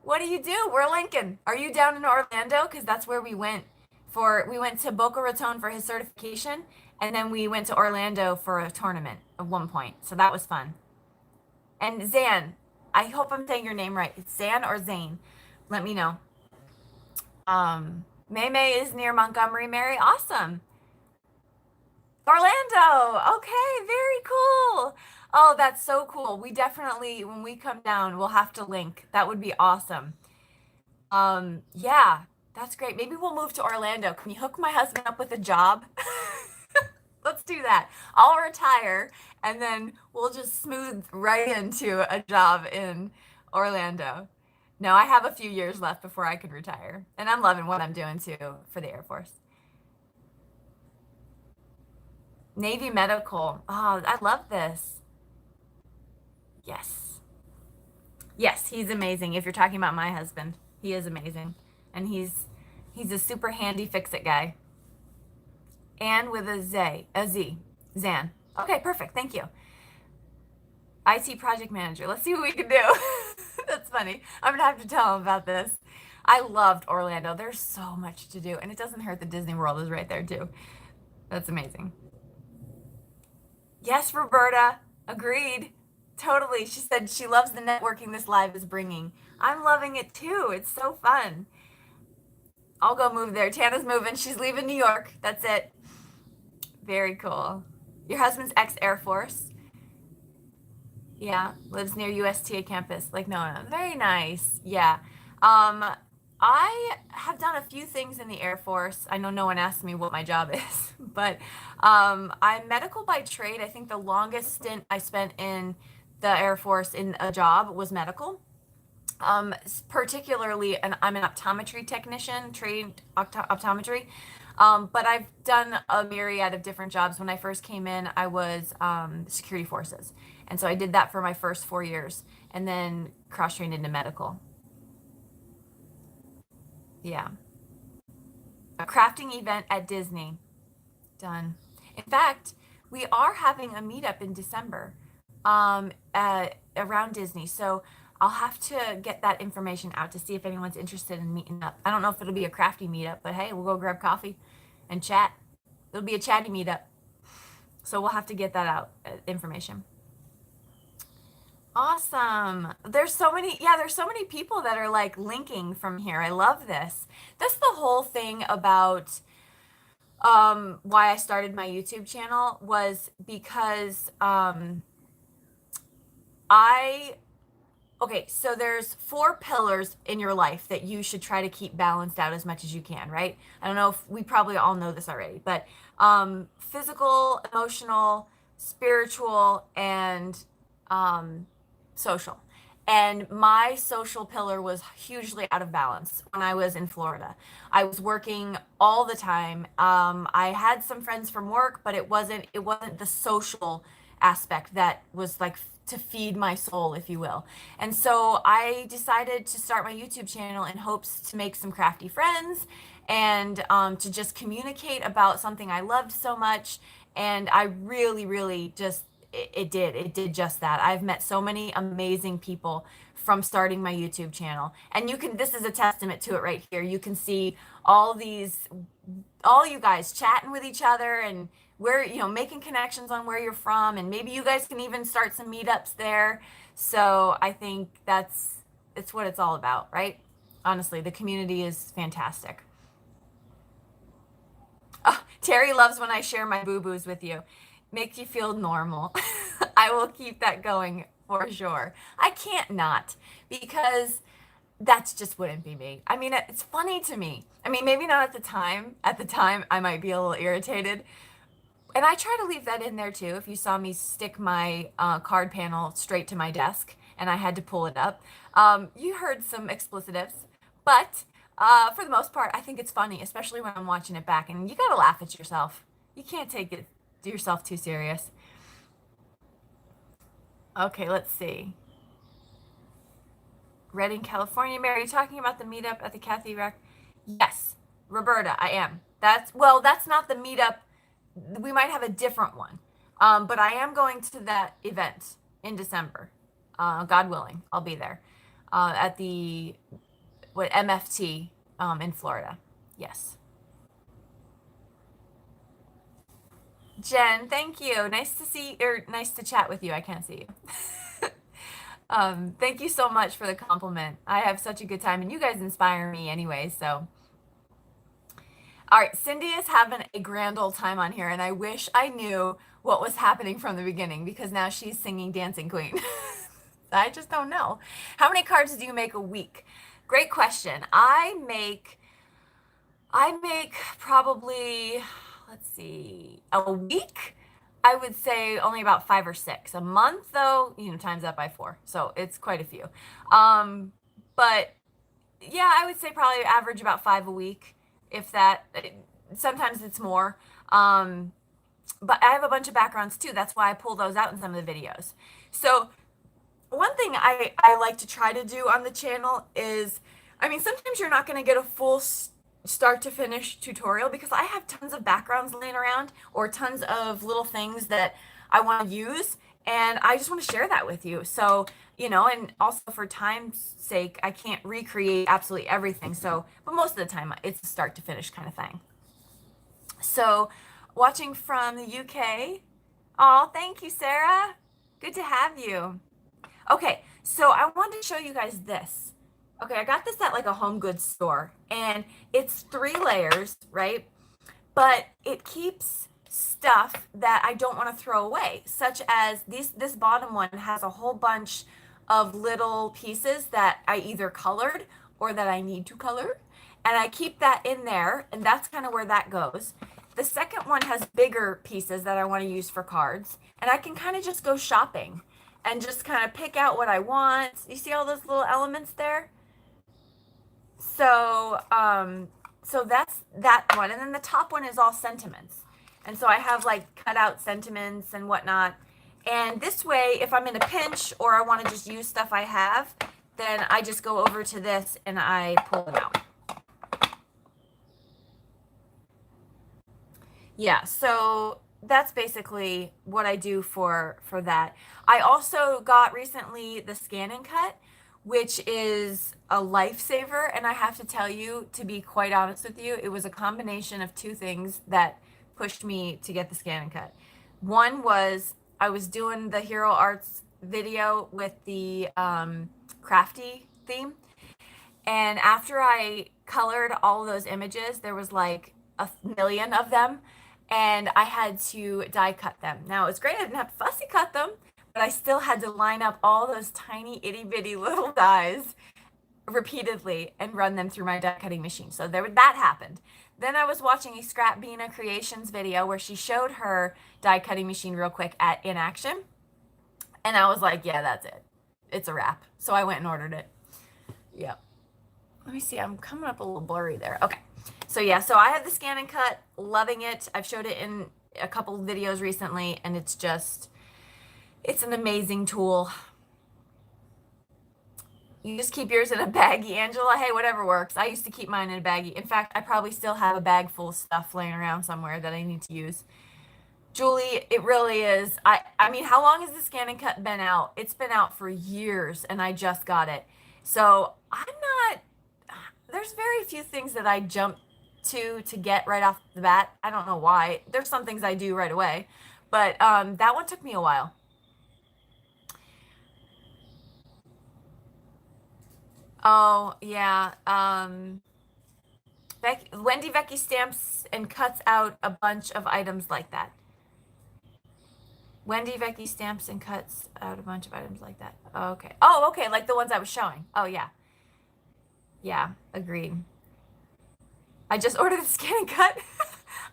What do you do? We're Lincoln. Are you down in Orlando? Because that's where we went we went to Boca Raton for his certification, and then we went to Orlando for a tournament at one point. So that was fun. And Zan, I hope I'm saying your name right. It's Zan or Zane. Let me know. May May is near Montgomery, Mary. Awesome. Orlando. Okay, very cool. Oh, that's so cool. We definitely, when we come down, we'll have to link. That would be awesome. Yeah, that's great. Maybe we'll move to Orlando. Can you hook my husband up with a job? Let's do that. I'll retire and then we'll just smooth right into a job in Orlando. No, I have a few years left before I could retire. And I'm loving what I'm doing too for the Air Force. Navy Medical. Oh, I love this. Yes. Yes, he's amazing. If you're talking about my husband, he is amazing. And he's a super handy fix-it guy. And with a Z, Zan. Okay, perfect. Thank you. IT project manager. Let's see what we can do. That's funny. I'm gonna have to tell him about this. I loved Orlando. There's so much to do, and it doesn't hurt that Disney World is right there too. That's amazing. Yes, Roberta. Agreed. Totally. She said she loves the networking this live is bringing. I'm loving it too. It's so fun. I'll go move there. Tana's moving. She's leaving New York. That's it. Very cool. Your husband's ex-Air Force. Yeah, lives near USTA campus. Like, no, no. Very nice. Yeah. Um, I have done a few things in the Air Force. I know no one asked me what my job is, but I'm medical by trade. I think the longest stint I spent in the Air Force in a job was medical. Particularly, and I'm an optometry technician, trained optometry. But I've done a myriad of different jobs. When I first came in, I was security forces. And so I did that for my first 4 years and then cross trained into medical. Yeah. A crafting event at Disney. Done. In fact, we are having a meetup in December around Disney. So I'll have to get that information out to see if anyone's interested in meeting up. I don't know if it'll be a crafty meetup, but hey, we'll go grab coffee and chat. It'll be a chatty meetup. So we'll have to get that out, information. Awesome. There's so many people that are like linking from here. I love this. That's the whole thing about why I started my YouTube channel was because I okay, so there's 4 pillars in your life that you should try to keep balanced out as much as you can, right? I don't know if we probably all know this already, but physical, emotional, spiritual, and social. And my social pillar was hugely out of balance when I was in Florida. I was working all the time. I had some friends from work, but it wasn't the social aspect that was like to feed my soul, if you will. And so I decided to start my YouTube channel in hopes to make some crafty friends and to just communicate about something I loved so much. And I really, really just, it did just that. I've met so many amazing people from starting my YouTube channel. And you can, this is a testament to it right here. You can see all these, all you guys chatting with each other and where, you know, making connections on where you're from. And maybe you guys can even start some meetups there. So I think it's what it's all about, right? Honestly, the community is fantastic. Oh, Terry loves when I share my boo-boos with you. Makes you feel normal. I will keep that going for sure. I can't not, because that's just wouldn't be me. I mean, it's funny to me. I mean, maybe not at the time. At the time, I might be a little irritated. And I try to leave that in there too. If you saw me stick my card panel straight to my desk and I had to pull it up, you heard some explicitives. But for the most part, I think it's funny, especially when I'm watching it back. And you gotta laugh at yourself. You can't take it yourself too serious. Okay, let's see. Redding, California. Mary, are you talking about the meetup at the Kathy Rec? Yes, Roberta, I am. Well, that's not the meetup. We might have a different one. But I am going to that event in December. God willing, I'll be there. At the MFT in Florida. Yes. Jen, thank you. Nice to see, or nice to chat with you. I can't see you. Thank you so much for the compliment. I have such a good time, and you guys inspire me anyway, so. All right, Cindy is having a grand old time on here, and I wish I knew what was happening from the beginning, because now she's singing Dancing Queen. I just don't know. How many cards do you make a week? Great question. I make probably, let's see, a week, I would say only about 5 or 6. A month, though, you know, times that by 4. So it's quite a few. But yeah, I would say probably average about 5 a week, if that. Sometimes it's more. But I have a bunch of backgrounds too. That's why I pull those out in some of the videos. So one thing I like to try to do on the channel is, I mean, sometimes you're not going to get a full start to finish tutorial, because I have tons of backgrounds laying around or tons of little things that I want to use, and I just want to share that with you. So, you know, and also for time's sake, I can't recreate absolutely everything. So, but most of the time it's a start to finish kind of thing. So, watching from the UK. Oh, thank you, Sarah. Good to have you. Okay, so I wanted to show you guys this. Okay, I got this at like a home goods store, and it's 3 layers, right? But it keeps stuff that I don't want to throw away, such as this bottom one has a whole bunch of little pieces that I either colored or that I need to color, and I keep that in there, and that's kind of where that goes. The second one has bigger pieces that I want to use for cards, and I can kind of just go shopping and just kind of pick out what I want. You see all those little elements there? So, so that's that one. And then the top one is all sentiments. And so I have like cut out sentiments and whatnot. And this way, if I'm in a pinch or I want to just use stuff I have, then I just go over to this and I pull them out. Yeah, so that's basically what I do for that. I also got recently the Scan and Cut, which is a lifesaver, and I have to tell you, to be quite honest with you, it was a combination of 2 things that pushed me to get the Scan and Cut. One was I was doing the Hero Arts video with the crafty theme, and after I colored all of those images, there was like a million of them, and I had to die cut them. Now, it's great I didn't have to fussy cut them, but I still had to line up all those tiny itty bitty little dies repeatedly and run them through my die cutting machine. So that happened. Then I was watching a Scrap Bina Creations video where she showed her die cutting machine real quick in action. And I was like, yeah, that's it. It's a wrap. So I went and ordered it. Yep. Let me see. I'm coming up a little blurry there. Okay. So yeah, so I have the Scan and Cut, loving it. I've showed it in a couple videos recently, and it's an amazing tool. You just keep yours in a baggie, Angela. Hey, whatever works. I used to keep mine in a baggie. In fact, I probably still have a bag full of stuff laying around somewhere that I need to use. Julie, it really is. I mean, how long has the Scan and Cut been out? It's been out for years and I just got it. So I'm not, there's very few things that I jump to get right off the bat. I don't know why. There's some things I do right away, but that one took me a while. Oh, yeah. Wendy Vecchi stamps and cuts out a bunch of items like that. Wendy Vecchi stamps and cuts out a bunch of items like that. Okay. Oh, okay. Like the ones I was showing. Oh, yeah. Yeah. Agreed. I just ordered the scan and cut.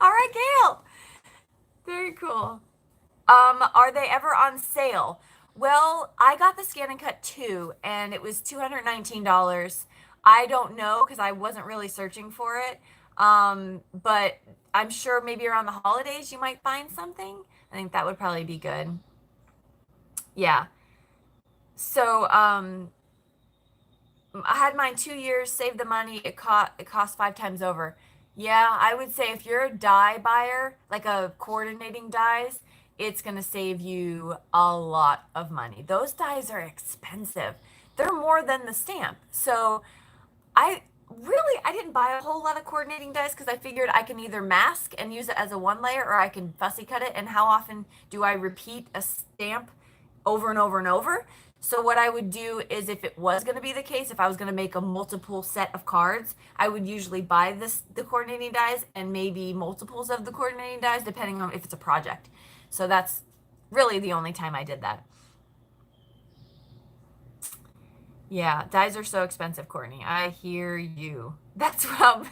All right, Gail. Very cool. Are they ever on sale? Well, I got the scan and cut too, and it was $219. I don't know because I wasn't really searching for it. But I'm sure maybe around the holidays you might find something. I think that would probably be good. Yeah. So, I had mine 2 years, saved the money. It cost 5 times over. Yeah, I would say if you're a dye buyer, like a coordinating dyes, it's gonna save you a lot of money. Those dyes are expensive. They're more than the stamp. So I didn't buy a whole lot of coordinating dyes because I figured I can either mask and use it as a one layer or I can fussy cut it. And how often do I repeat a stamp over and over and over? So what I would do is if it was going to be the case, if I was going to make a multiple set of cards, I would usually buy the coordinating dies and maybe multiples of the coordinating dies depending on if it's a project. So that's really the only time I did that. Yeah, dyes are so expensive, Courtney. I hear you. That's how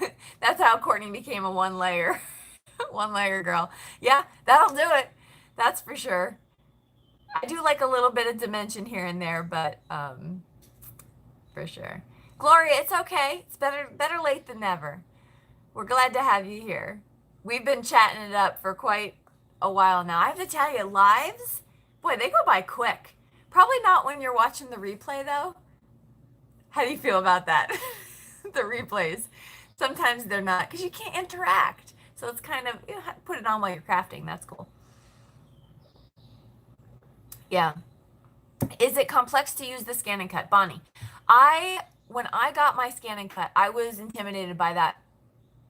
Courtney became a one layer one layer girl. Yeah, that'll do it. That's for sure. I do like a little bit of dimension here and there, but for sure. Gloria, it's okay. It's better late than never. We're glad to have you here. We've been chatting it up for quite a while now. I have to tell you, lives, boy, they go by quick. Probably not when you're watching the replay though. How do you feel about that? The replays. Sometimes they're not because you can't interact. So it's kind of, put it on while you're crafting. That's cool. Yeah. Is it complex to use the scan and cut? Bonnie, when I got my scan and cut, I was intimidated by that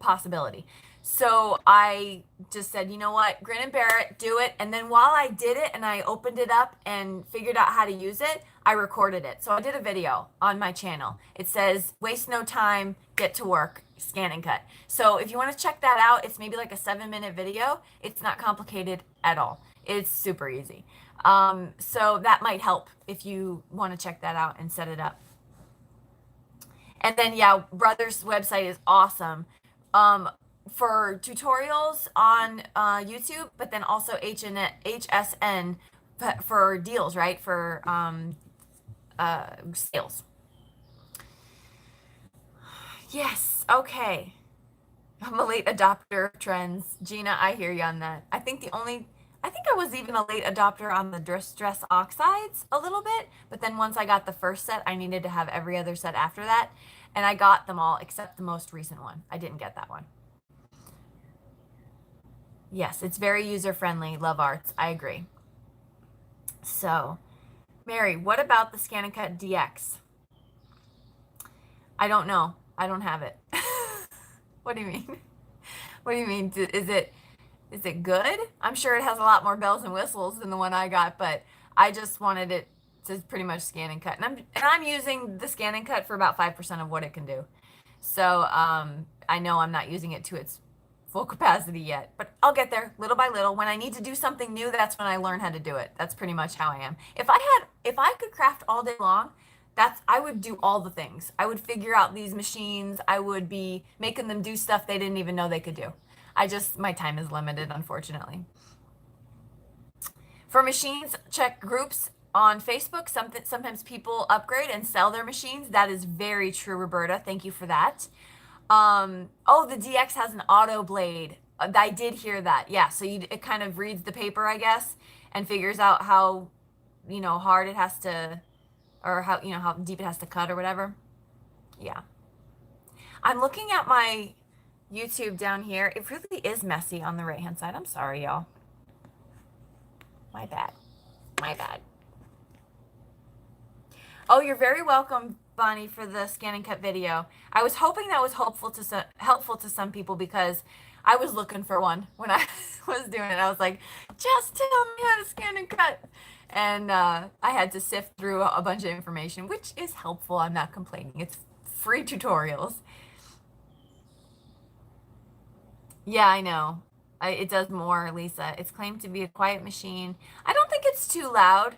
possibility. So I just said, you know what, grin and bear it, do it. And then while I did it and I opened it up and figured out how to use it, I recorded it. So I did a video on my channel. It says, waste no time, get to work, scan and cut. So if you want to check that out, it's maybe like a 7-minute video. It's not complicated at all. It's super easy. So that might help if you want to check that out and set it up. And then, yeah, Brother's website is awesome. For tutorials on YouTube, but then also HSN for deals, right? For sales. Yes, okay. I'm a late adopter of trends. Gina, I hear you on that. I think I was even a late adopter on the dress oxides a little bit, but then once I got the first set, I needed to have every other set after that, and I got them all except the most recent one. I didn't get that one. Yes, it's very user-friendly. Love arts. I agree. So, Mary, what about the Scan and Cut DX? I don't know. I don't have it. What do you mean? What do you mean? Is it good? I'm sure it has a lot more bells and whistles than the one I got, but I just wanted it to pretty much scan and cut. And I'm using the scan and cut for about 5% of what it can do. So I know I'm not using it to its full capacity yet, but I'll get there little by little. When I need to do something new, that's when I learn how to do it. That's pretty much how I am. If I could craft all day long, I would do all the things. I would figure out these machines. I would be making them do stuff they didn't even know they could do. My time is limited, unfortunately. For machines, check groups on Facebook. Sometimes people upgrade and sell their machines. That is very true, Roberta. Thank you for that. Oh, the DX has an auto blade. I did hear that. Yeah, so it kind of reads the paper, I guess, and figures out how, hard it has to, or how, how deep it has to cut or whatever. Yeah. I'm looking at my YouTube down here. It really is messy on the right-hand side. I'm sorry, y'all. My bad. My bad. Oh, you're very welcome, Bonnie, for the scan and cut video. I was hoping that was helpful to some people because I was looking for one when I was doing it. I was like, just tell me how to scan and cut. And I had to sift through a bunch of information, which is helpful. I'm not complaining. It's free tutorials. Yeah, I know. It does more, Lisa. It's claimed to be a quiet machine. I don't think it's too loud.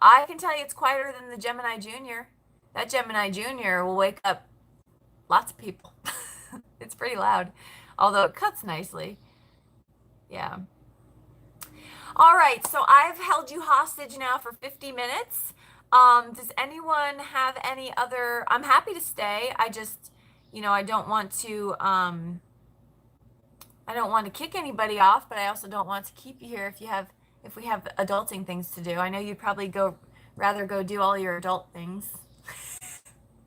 I can tell you it's quieter than the Gemini Junior. That Gemini Junior will wake up lots of people. It's pretty loud, although it cuts nicely. Yeah. All right, so I've held you hostage now for 50 minutes. Does anyone have any other? I'm happy to stay. I just, I don't want to, kick anybody off, but I also don't want to keep you here if we have adulting things to do. I know you'd probably rather go do all your adult things.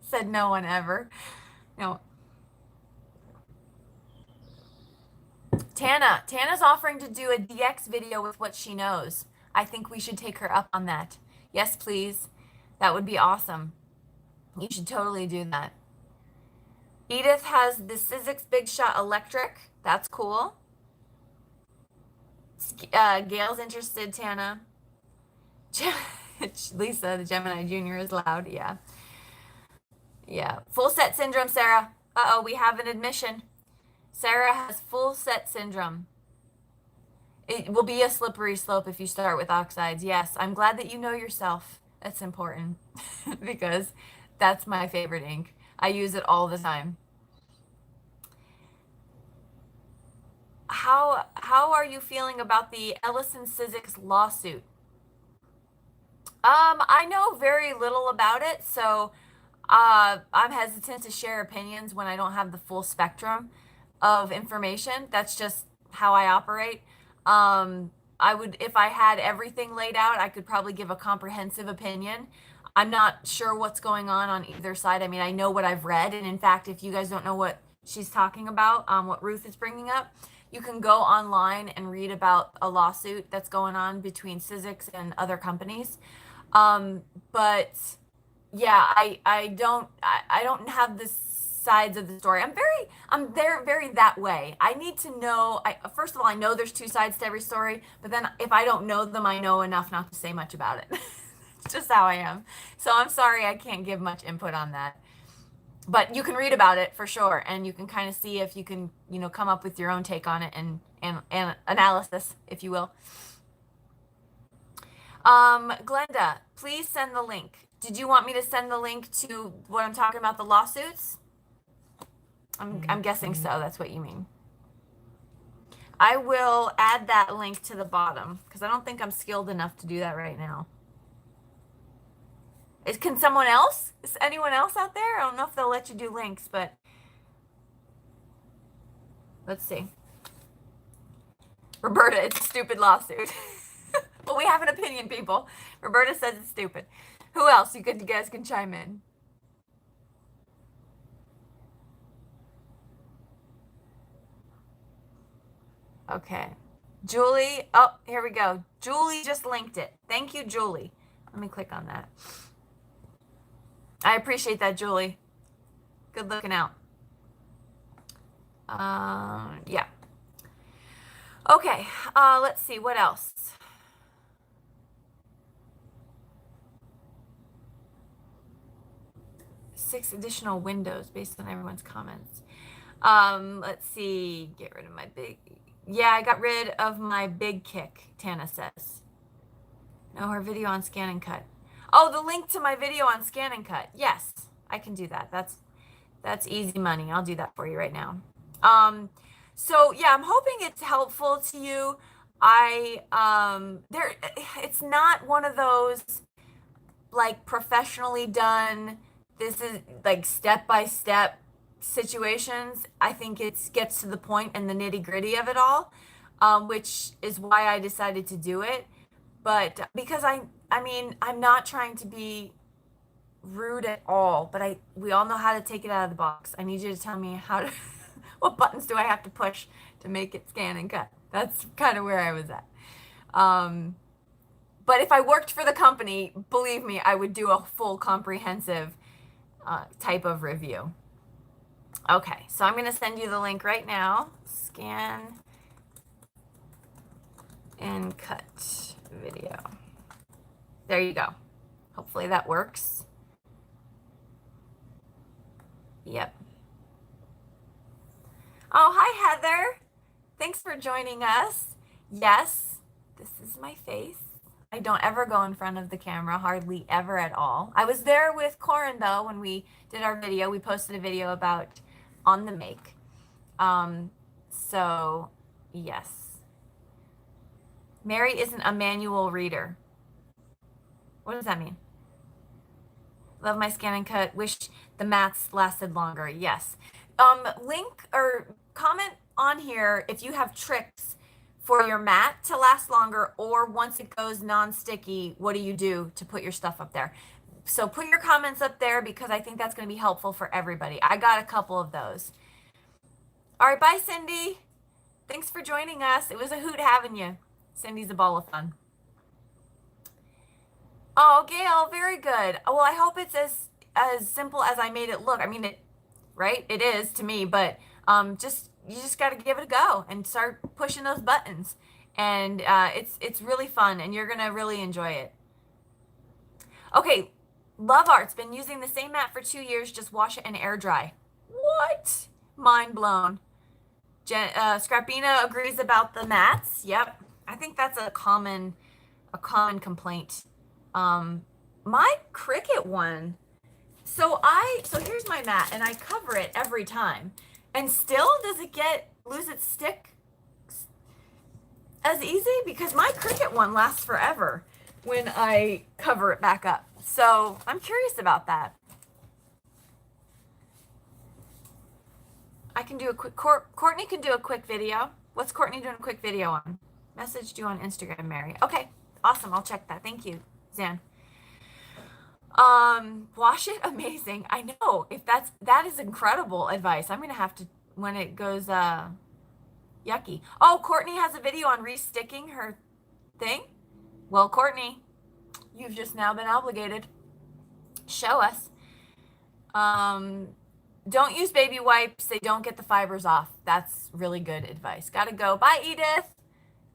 Said no one ever. No. Tana's offering to do a DX video with what she knows. I think we should take her up on that. Yes, please. That would be awesome. You should totally do that. Edith has the Sizzix Big Shot Electric. That's cool. Gail's interested, Tana. Lisa, the Gemini Junior is loud. Yeah. Yeah. Full set syndrome, Sarah. Uh-oh, we have an admission. Sarah has full set syndrome. It will be a slippery slope if you start with oxides. Yes, I'm glad that you know yourself. That's important because that's my favorite ink. I use it all the time. How are you feeling about the Ellison Sizzix lawsuit? I know very little about it, so I'm hesitant to share opinions when I don't have the full spectrum of information. That's just how I operate. If I had everything laid out, I could probably give a comprehensive opinion. I'm not sure what's going on either side. I mean, I know what I've read, and in fact, if you guys don't know what she's talking about, what Ruth is bringing up, you can go online and read about a lawsuit that's going on between Sizzix and other companies. But yeah, I don't have the sides of the story. I'm very that way. I need to know, first of all, I know there's two sides to every story, but then if I don't know them, I know enough not to say much about it. It's just how I am. So I'm sorry I can't give much input on that. But you can read about it for sure, and you can kind of see if you can, come up with your own take on it and analysis, if you will. Glenda, please send the link. Did you want me to send the link to what I'm talking about, the lawsuits? I'm guessing so. That's what you mean. I will add that link to the bottom because I don't think I'm skilled enough to do that right now. Can someone else? Is anyone else out there? I don't know if they'll let you do links, but let's see. Roberta, it's a stupid lawsuit. Well, we have an opinion, people. Roberta says it's stupid. Who else? You guys can chime in. Okay. Julie. Oh, here we go. Julie just linked it. Thank you, Julie. Let me click on that. I appreciate that, Julie. Good looking out. Yeah. Okay. Let's see. What else? Six additional windows based on everyone's comments. Let's see. Get rid of my big... Yeah, I got rid of my big kick, Tana says. No, her video on scan and cut. Oh, the link to my video on scan and cut. Yes, I can do that. That's easy money. I'll do that for you right now. So yeah, I'm hoping it's helpful to you. It's not one of those like professionally done, this is like step-by-step situations. I think it gets to the point and the nitty-gritty of it all, which is why I decided to do it. But because I mean, I'm not trying to be rude at all, but we all know how to take it out of the box. I need you to tell me how to, what buttons do I have to push to make it scan and cut? That's kind of where I was at. But if I worked for the company, believe me, I would do a full comprehensive type of review. Okay, so I'm going to send you the link right now. Scan and cut video. There you go. Hopefully that works. Yep. Oh, hi, Heather. Thanks for joining us. Yes, this is my face. I don't ever go in front of the camera, hardly ever at all. I was there with Corin, though, when we did our video. We posted a video about on the make. So, yes. Mary isn't a manual reader. What does that mean? Love my scan and cut. Wish the mats lasted longer. Yes. Link or comment on here if you have tricks for your mat to last longer, or once it goes non-sticky, what do you do to put your stuff up there? So put your comments up there because I think that's going to be helpful for everybody. I got a couple of those. All right, bye, Cindy. Thanks for joining us. It was a hoot having you. Cindy's a ball of fun. Oh, Gail, very good. Well, I hope it's as simple as I made it look. I mean, right? It is to me, but you just got to give it a go and start pushing those buttons. And it's really fun, and you're gonna really enjoy it. Okay, Love Art's been using the same mat for 2 years. Just wash it and air dry. What? Mind blown. Scrappina agrees about the mats. Yep, I think that's a common complaint. My Cricut one. So here's my mat, and I cover it every time, and still does it lose its stick as easy? Because my Cricut one lasts forever when I cover it back up. So I'm curious about that. I can do a quick, Courtney can do a quick video. What's Courtney doing a quick video on? Messaged you on Instagram, Mary. Okay, awesome. I'll check that. Thank you, Zan. Wash it, amazing. I know. If that is incredible advice. I'm gonna have to, when it goes yucky. Oh, Courtney has a video on resticking her thing. Well, Courtney, you've just now been obligated. Show us. Don't use baby wipes. They don't get the fibers off. That's really good advice. Gotta go. Bye, Edith.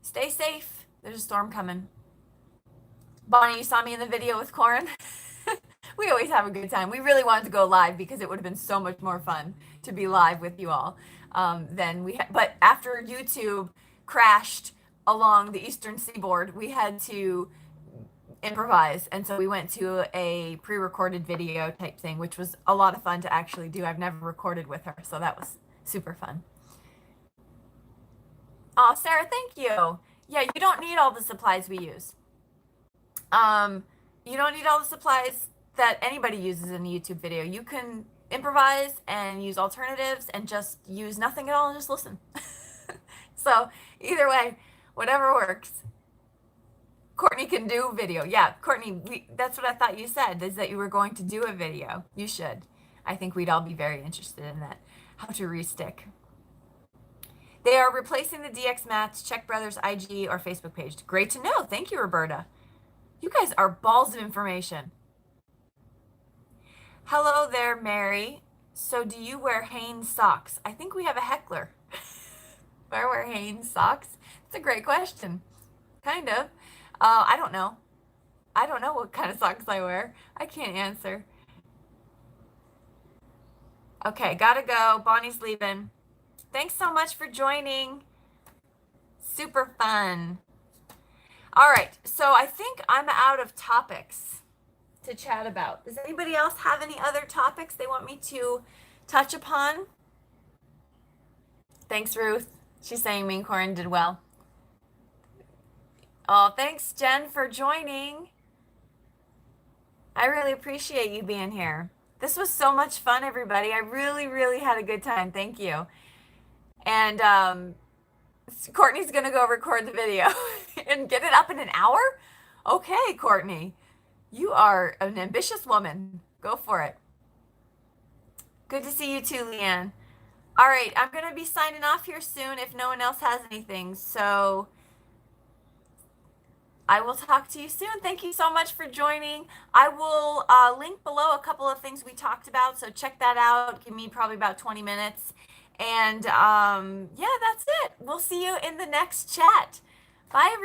Stay safe. There's a storm coming. Bonnie, you saw me in the video with Corin. We always have a good time. We really wanted to go live because it would have been so much more fun to be live with you all but after YouTube crashed along the eastern seaboard, we had to improvise, and so we went to a pre-recorded video type thing, which was a lot of fun to actually do. I've never recorded with her, so that was super fun. Oh, Sarah, thank you. Yeah, you don't need all the supplies we use. You don't need all the supplies that anybody uses in a YouTube video. You can improvise and use alternatives and just use nothing at all and just listen. So either way, whatever works. Courtney can do video. Yeah, Courtney, that's what I thought you said, is that you were going to do a video. You should. I think we'd all be very interested in that. How to restick. They are replacing the DX mats. Check Brothers IG or Facebook page. Great to know. Thank you, Roberta. You guys are balls of information. Hello there, Mary. So do you wear Hanes socks? I think we have a heckler. Do I wear Hanes socks? It's a great question. Kind of. I don't know. I don't know what kind of socks I wear. I can't answer. Okay, gotta go. Bonnie's leaving. Thanks so much for joining. Super fun. All right, so I think I'm out of topics to chat about. Does anybody else have any other topics they want me to touch upon? Thanks, Ruth. She's saying me and Corin did well. Oh, thanks, Jen, for joining. I really appreciate you being here. This was so much fun, everybody. I really, really had a good time. Thank you. And Courtney's going to go record the video and get it up in an hour? Okay, Courtney. You are an ambitious woman. Go for it. Good to see you too, Leanne. All right, I'm going to be signing off here soon if no one else has anything. So I will talk to you soon. Thank you so much for joining. I will link below a couple of things we talked about, so check that out. Give me probably about 20 minutes. And yeah, that's it. We'll see you in the next chat. Bye, everybody.